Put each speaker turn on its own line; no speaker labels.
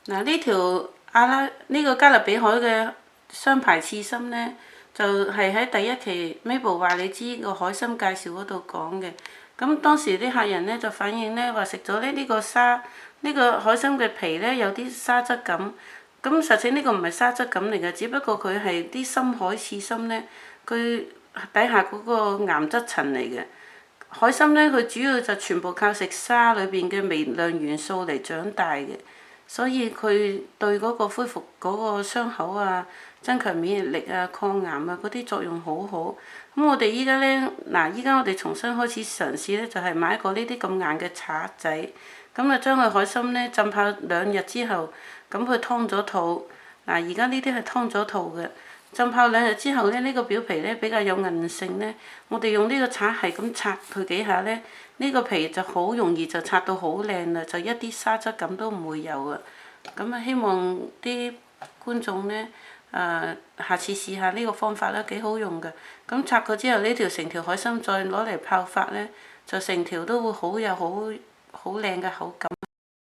嗱，呢個加勒比海嘅雙排刺身呢，就係喺第一期 Mabel 話你知個海參介紹嗰度講嘅。咁當時啲客人呢就反映呢話食咗呢個呢個海參嘅皮呢有啲沙質感。咁實際呢個唔係沙質感嚟嘅，只不過佢係啲深海刺身呢，佢底下嗰個岩質層嚟嘅。海參呢，佢主要就全部靠食沙裏邊嘅微量元素嚟長大嘅，所以佢對嗰個恢復嗰個傷口啊、增強免疫力啊、抗癌啊嗰啲作用好好。咁我哋依家呢，依家我哋重新開始嘗試呢，就係買一個呢啲咁硬嘅刷仔，咁啊將個海參呢浸泡2日之後。咁佢劏咗肚，而家呢啲係劏咗肚嘅，浸泡2日之後呢，呢個表皮呢比較有韌性呢，我哋用呢個刷係咁刷佢幾下呢，呢個皮就好容易就刷到好靚啦，就一啲沙質感都唔會有啊。咁啊，希望啲觀眾呢，下次試下呢個方法啦，幾好用嘅。咁刷過之後，呢條成條海參再攞嚟泡發呢，就成條都會好有好靚嘅口感。